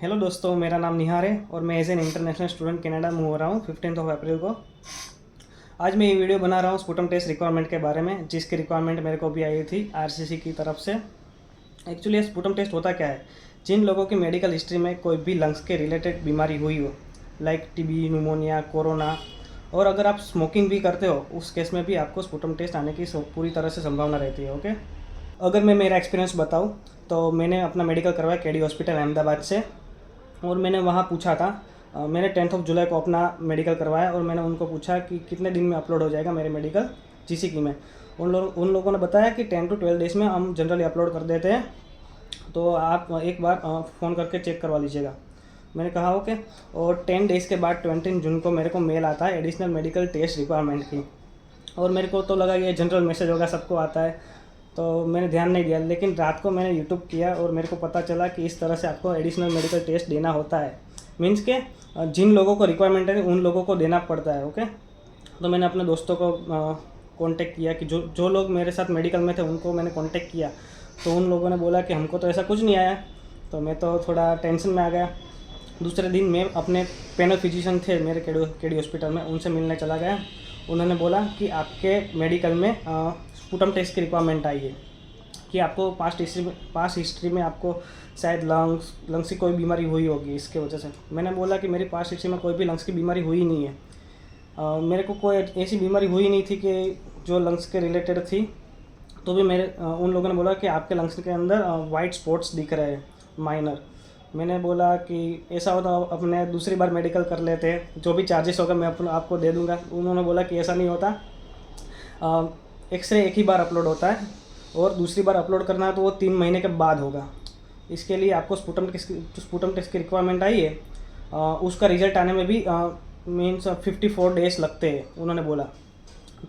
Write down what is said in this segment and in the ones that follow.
Hello दोस्तों, मेरा नाम निहार है और मैं as an international student Canada move हो रहा हूँ 15 अप्रैल को। आज मैं ये वीडियो बना रहा हूँ स्पुटम टेस्ट रिक्वायरमेंट के बारे में, जिसकी रिक्वायरमेंट मेरे को भी आई थी आरसीसी की तरफ से। एक्चुअली ये स्पुटम टेस्ट होता क्या है, जिन लोगों की मेडिकल हिस्ट्री में कोई भी लंग्स के रिलेटेड बीमारी हुई हो, लाइक टीबी, न्यूमोनिया, कोरोना, और अगर आप स्मोकिंग भी करते हो, उस केस में भी आपको स्पुटम टेस्ट आने की पूरी तरह से संभावना रहती है। ओके, अगर मैं मेरा एक्सपीरियंस बताऊँ तो मैंने अपना मेडिकल करवाया केडी हॉस्पिटल अहमदाबाद से, और मैंने वहाँ पूछा था, मैंने 10 जुलाई को अपना मेडिकल करवाया और मैंने उनको पूछा कि कितने दिन में अपलोड हो जाएगा मेरे मेडिकल जीसीकी में। उन लोगों ने बताया कि 10 to 12 डेज़ में हम जनरली अपलोड कर देते हैं, तो आप एक बार फ़ोन करके चेक करवा लीजिएगा। मैंने कहा ओके। और 10 डेज़ के बाद 20 जून को मेरे को मेल आता है एडिशनल मेडिकल टेस्ट रिक्वायरमेंट की, और मेरे को तो लगा ये जनरल मैसेज होगा, सबको आता है, तो मैंने ध्यान नहीं दिया। लेकिन रात को मैंने यूट्यूब किया और मेरे को पता चला कि इस तरह से आपको एडिशनल मेडिकल टेस्ट देना होता है। मीन्स के जिन लोगों को रिक्वायरमेंट है उन लोगों को देना पड़ता है। ओके, तो मैंने अपने दोस्तों को कांटेक्ट किया कि जो लोग मेरे साथ मेडिकल में थे उनको मैंने कांटेक्ट किया, तो उन लोगों ने बोला कि हमको तो ऐसा कुछ नहीं आया। तो मैं तो थोड़ा टेंशन में आ गया। दूसरे दिन मैं अपने पैनल फिजिशियन थे मेरे केडी हॉस्पिटल में, उनसे मिलने चला गया। उन्होंने बोला कि आपके मेडिकल में स्पुटम टेस्ट की रिक्वायरमेंट आई है, कि आपको पास्ट हिस्ट्री में आपको शायद लंग्स की कोई बीमारी हुई होगी इसके वजह से। मैंने बोला कि मेरी पास्ट हिस्ट्री में कोई भी लंग्स की बीमारी हुई नहीं है। मेरे को कोई ऐसी बीमारी हुई नहीं थी कि जो लंग्स के रिलेटेड थी। तो भी उन लोगों ने बोला कि आपके लंग्स के अंदर वाइट स्पॉट्स दिख रहे हैं, माइनर। मैंने बोला कि ऐसा हो तो अपने दूसरी बार मेडिकल कर लेते हैं, जो भी चार्जेस होगा मैं आपको दे दूंगा। उन्होंने बोला कि ऐसा नहीं होता, एक्सरे एक ही बार अपलोड होता है और दूसरी बार अपलोड करना है तो वो 3 महीने के बाद होगा। इसके लिए आपको स्पुटम टेस्ट की रिक्वायरमेंट आई है, उसका रिजल्ट आने में भी मीन्स 54 डेज लगते हैं, उन्होंने बोला।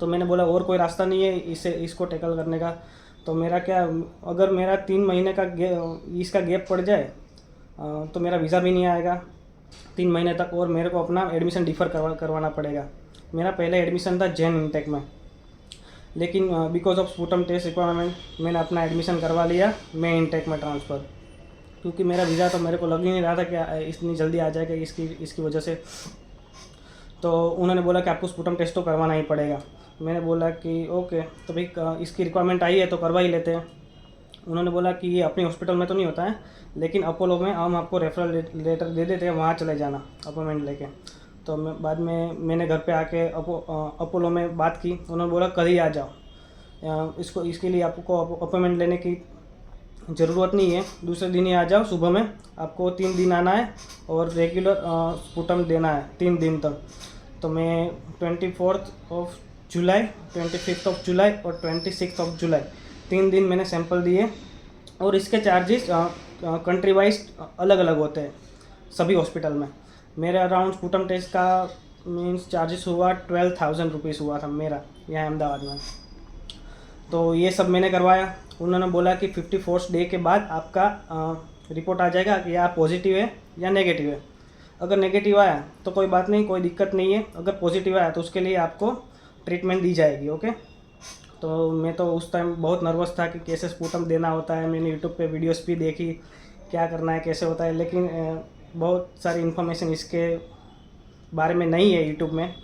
तो मैंने बोला और कोई रास्ता नहीं है इसको टैकल करने का। तो मेरा क्या, अगर मेरा 3 महीने का इसका गैप पड़ जाए तो मेरा वीज़ा भी नहीं आएगा 3 महीने तक, और मेरे को अपना एडमिशन डिफ़र करवाना पड़ेगा। मेरा पहले एडमिशन था जैन इंटेक में, लेकिन because of sputum test requirement मैंने अपना एडमिशन करवा लिया मैं इंटेक में ट्रांसफ़र, क्योंकि मेरा वीज़ा तो मेरे को लग ही नहीं रहा था कि इतनी जल्दी आ जाएगा इसकी वजह से। तो उन्होंने बोला कि आपको स्पुटम टेस्ट तो करवाना ही पड़ेगा। मैंने बोला कि ओके, तो भाई इसकी रिक्वायरमेंट आई है तो करवा ही लेते हैं। उन्होंने बोला कि ये अपने हॉस्पिटल में तो नहीं होता है, लेकिन अपोलो में हम आपको रेफरल लेटर दे देते हैं, वहाँ चले जाना अपॉइंटमेंट लेके। तो बाद में मैंने घर पे आके अपोलो में बात की। उन्होंने बोला कल ही आ जाओ, इसके लिए आपको अपॉइंटमेंट लेने की ज़रूरत नहीं है, दूसरे दिन ही आ जाओ सुबह में। आपको 3 दिन आना है और रेगुलर स्पुटम देना है 3 दिन तक। तो मैं 24 जुलाई, 25 जुलाई और 26 जुलाई 3 दिन मैंने सैंपल दिए, और इसके चार्जेस कंट्री वाइज अलग अलग होते हैं सभी हॉस्पिटल में। मेरा अराउंड स्पुटम टेस्ट का मीन्स चार्जेस हुआ 12,000 रुपीज़ हुआ था मेरा यहाँ अहमदाबाद में। तो ये सब मैंने करवाया। उन्होंने बोला कि 54 डे के बाद आपका रिपोर्ट आ जाएगा कि आप पॉजिटिव है या नेगेटिव है। अगर नेगेटिव आया तो कोई बात नहीं, कोई दिक्कत नहीं है। अगर पॉजिटिव आया तो उसके लिए आपको ट्रीटमेंट दी जाएगी। ओके, तो मैं तो उस टाइम बहुत नर्वस था कि कैसे स्पुटम देना होता है। मैंने यूट्यूब पे वीडियोस भी देखी क्या करना है, कैसे होता है, लेकिन बहुत सारी इन्फॉर्मेशन इसके बारे में नहीं है यूट्यूब में।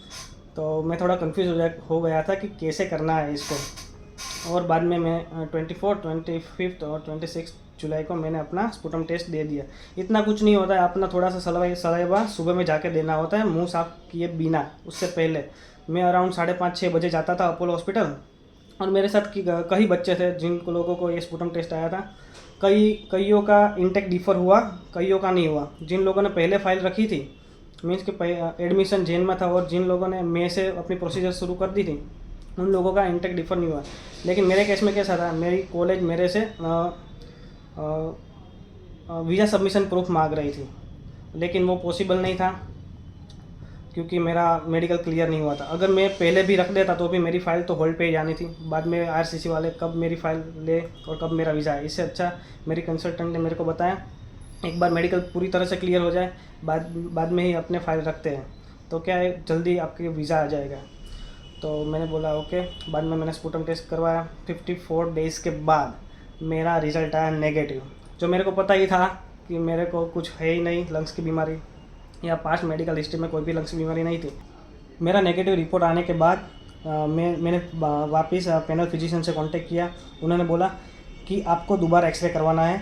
तो मैं थोड़ा कंफ्यूज हो गया था कि कैसे करना है इसको। और बाद में मैं 24, 25 और 26 जुलाई को मैंने अपना स्पुटम टेस्ट दे दिया। इतना कुछ नहीं होता है, अपना थोड़ा सा सलाइवा सुबह में जाके देना होता है, मुंह साफ किए बिना। उससे पहले मैं अराउंड 5:30-6 बजे जाता था अपोलो हॉस्पिटल, और मेरे साथ कई बच्चे थे जिन लोगों को ये स्पुटम टेस्ट आया था। कईयों का इंटेक डिफ़र हुआ, कईयों का नहीं हुआ। जिन लोगों ने पहले फाइल रखी थी, मीन्स कि एडमिशन जैन में था, और जिन लोगों ने मई से अपनी प्रोसीजर शुरू कर दी थी, उन लोगों का इंटेक डिफ़र नहीं हुआ। लेकिन मेरे केस में कैसा था, मेरी कॉलेज मेरे से वीज़ा सबमिशन प्रूफ मांग रही थी, लेकिन वो पॉसिबल नहीं था क्योंकि मेरा मेडिकल क्लियर नहीं हुआ था। अगर मैं पहले भी रख देता तो भी मेरी फ़ाइल तो होल्ड पे ही जानी थी। बाद में आरसीसी वाले कब मेरी फ़ाइल ले और कब मेरा वीज़ा है। इससे अच्छा मेरी कंसल्टेंट ने मेरे को बताया एक बार मेडिकल पूरी तरह से क्लियर हो जाए, बाद में ही अपने फ़ाइल रखते हैं, तो क्या है जल्दी आपके वीज़ा आ जाएगा। तो मैंने बोला ओके। बाद में मैंने स्पुटम टेस्ट करवाया। 54 डेज़ के बाद मेरा रिज़ल्ट आया नेगेटिव, जो मेरे को पता ही था कि मेरे को कुछ है ही नहीं लंग्स की बीमारी, या पास्ट मेडिकल हिस्ट्री में कोई भी लंग्स की बीमारी नहीं थी। मेरा नेगेटिव रिपोर्ट आने के बाद मैंने वापस पैनल फिजिशियन से कांटेक्ट किया। उन्होंने बोला कि आपको दोबारा एक्सरे करवाना है।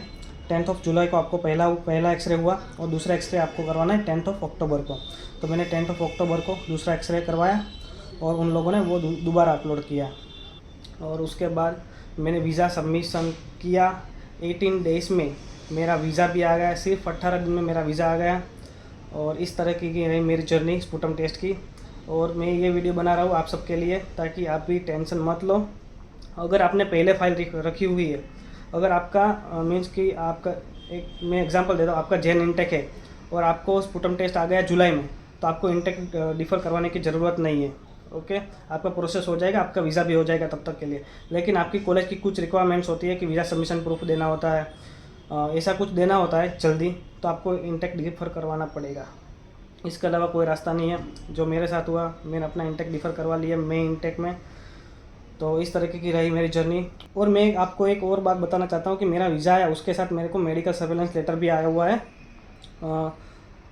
10 जुलाई को आपको पहला एक्सरे हुआ और दूसरा एक्सरे आपको करवाना है 10 अक्टूबर को। तो मैंने 10 अक्टूबर को दूसरा एक्सरे करवाया और उन लोगों ने वो दोबारा अपलोड किया। और उसके बाद मैंने वीज़ा सबमिशन किया। 18 डेज़ में मेरा वीज़ा भी आ गया, सिर्फ 18 दिन में मेरा वीज़ा आ गया। और इस तरह की रही मेरी जर्नी स्पुटम टेस्ट की। और मैं ये वीडियो बना रहा हूँ आप सबके लिए, ताकि आप भी टेंशन मत लो। अगर आपने पहले फाइल रखी हुई है, अगर आपका मीन्स कि आपका मैं एग्जांपल देता हूँ, आपका जैन इंटेक है और आपको स्पुटम टेस्ट आ गया जुलाई में, तो आपको इंटेक डिफ़र करवाने की ज़रूरत नहीं है। ओके, आपका प्रोसेस हो जाएगा, आपका वीज़ा भी हो जाएगा तब तक के लिए। लेकिन आपकी कॉलेज की कुछ रिक्वायरमेंट्स होती है कि वीज़ा सबमिशन प्रूफ देना होता है, ऐसा कुछ देना होता है जल्दी, तो आपको इंटेक डिफ़र करवाना पड़ेगा। इसके अलावा कोई रास्ता नहीं है। जो मेरे साथ हुआ, मैंने अपना इंटेक डिफ़र करवा लिया मई इंटेक में। तो इस तरीके की रही मेरी जर्नी। और मैं आपको एक और बात बताना चाहता हूँ कि मेरा वीज़ा आया, उसके साथ मेरे को मेडिकल सर्वेलेंस लेटर भी आया हुआ है।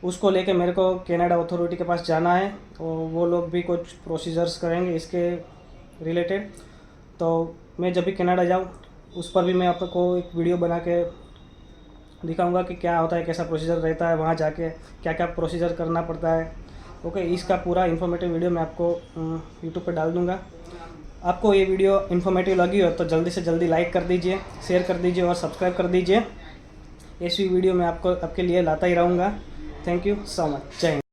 उसको लेके मेरे को कनाडा अथॉरिटी के पास जाना है और वो लोग भी कुछ प्रोसीजर्स करेंगे इसके रिलेटेड। तो मैं जब भी कनाडा जाऊँ उस पर भी मैं आपको एक वीडियो बना के दिखाऊंगा कि क्या होता है, कैसा प्रोसीजर रहता है, वहाँ जाके क्या क्या प्रोसीजर करना पड़ता है। ओके, इसका पूरा इन्फॉर्मेटिव वीडियो मैं आपको यूट्यूब पर डाल दूँगा। आपको ये वीडियो इन्फॉर्मेटिव लगी हो तो जल्दी से जल्दी लाइक कर दीजिए, शेयर कर दीजिए और सब्सक्राइब कर दीजिए। ऐसी वीडियो मैं आपके लिए लाता ही रहूँगा। Thank you so much. जय हिंद।